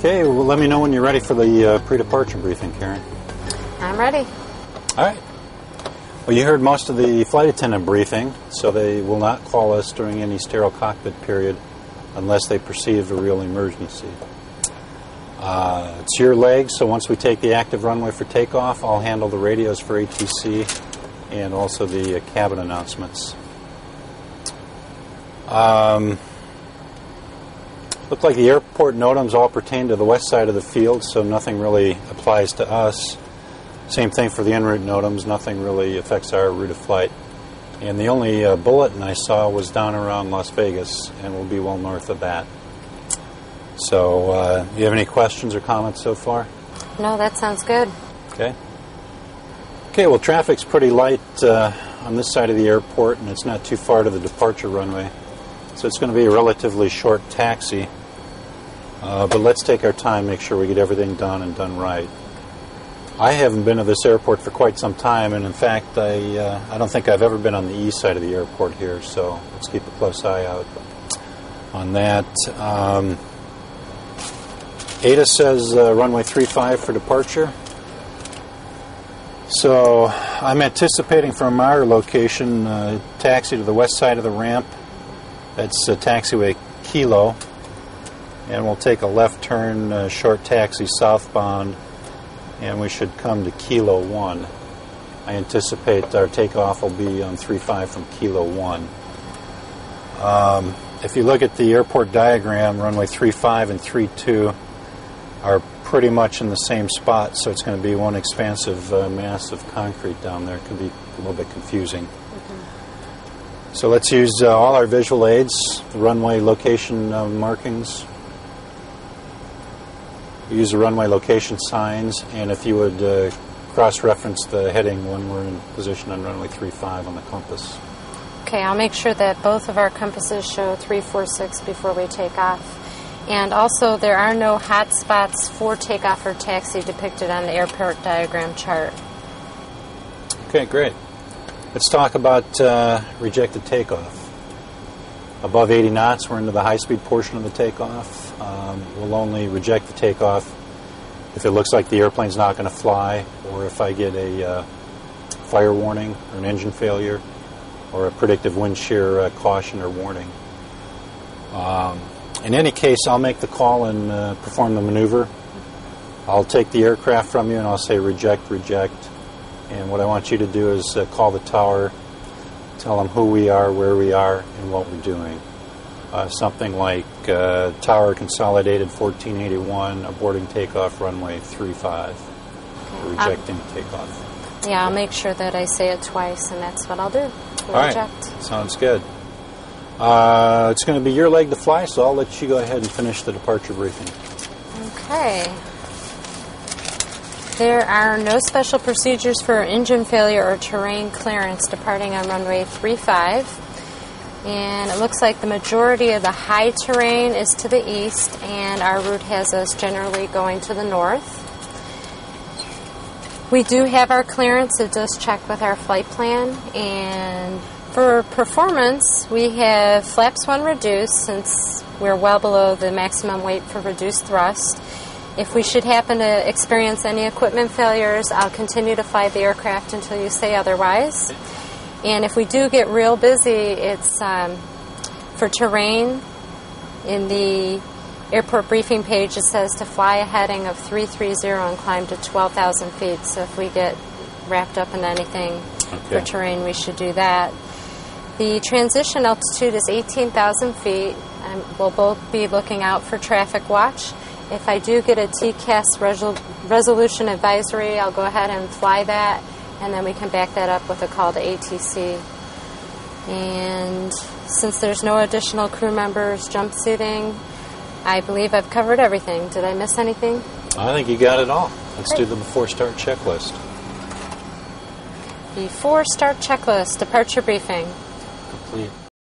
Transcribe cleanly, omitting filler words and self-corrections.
Okay, well, let me know when you're ready for the pre-departure briefing, Karen. I'm ready. All right. Well, you heard most of the flight attendant briefing, so they will not call us during any sterile cockpit period unless they perceive a real emergency. It's your leg, so once we take the active runway for takeoff, I'll handle the radios for ATC and also the cabin announcements. Look like the airport NOTAMs all pertain to the west side of the field, so nothing really applies to us. Same thing for the en route NOTAMs, nothing really affects our route of flight. And the only bulletin I saw was down around Las Vegas, and we'll be well north of that. So, do you have any questions or comments so far? No, that sounds good. Okay. Okay, well, traffic's pretty light on this side of the airport, and it's not too far to the departure runway. So it's going to be a relatively short taxi. But let's take our time, make sure we get everything done and done right. I haven't been to this airport for quite some time, and in fact, I don't think I've ever been on the east side of the airport here, so let's keep a close eye out on that. ATA says runway 35 for departure. So I'm anticipating from our location taxi to the west side of the ramp. That's taxiway Kilo. And we'll take a left turn, short taxi southbound, and we should come to Kilo 1. I anticipate our takeoff will be on 35 from Kilo 1. If you look at the airport diagram, runway 35 and 32 are pretty much in the same spot, so it's going to be one expansive mass of concrete down there. It can be a little bit confusing. Mm-hmm. So let's use all our visual aids, the runway location markings. Use the runway location signs, and if you would cross-reference the heading when we're in position on runway 35 on the compass. Okay, I'll make sure that both of our compasses show 346 before we take off. And also, there are no hot spots for takeoff or taxi depicted on the airport diagram chart. Okay, great. Let's talk about rejected takeoff. Above 80 knots, we're into the high-speed portion of the takeoff. We'll only reject the takeoff if it looks like the airplane's not going to fly, or if I get a fire warning or an engine failure, or a predictive wind shear caution or warning. In any case, I'll make the call and perform the maneuver. I'll take the aircraft from you and I'll say reject, reject. And what I want you to do is call the tower, tell them who we are, where we are, and what we're doing. Something like Tower Consolidated 1481, aborting takeoff runway 35, rejecting takeoff. Yeah, I'll make sure that I say it twice, and that's what I'll do. All right, sounds good. It's going to be your leg to fly, so I'll let you go ahead and finish the departure briefing. Okay. There are no special procedures for engine failure or terrain clearance departing on runway 35. And it looks like the majority of the high terrain is to the east, and our route has us generally going to the north. We do have our clearance. It does check with our flight plan. And for performance, we have flaps 1 reduced since we're well below the maximum weight for reduced thrust. If we should happen to experience any equipment failures, I'll continue to fly the aircraft until you say otherwise. And if we do get real busy, it's for terrain. In the airport briefing page, it says to fly a heading of 330 and climb to 12,000 feet. So if we get wrapped up in anything for terrain, we should do that. The transition altitude is 18,000 feet, and we'll both be looking out for traffic watch. If I do get a TCAS resolution advisory, I'll go ahead and fly that, and then we can back that up with a call to ATC. And since there's no additional crew members jumpsuiting, I believe I've covered everything. Did I miss anything? I think you got it all. Let's do the before start checklist. Before start checklist, departure briefing. Complete.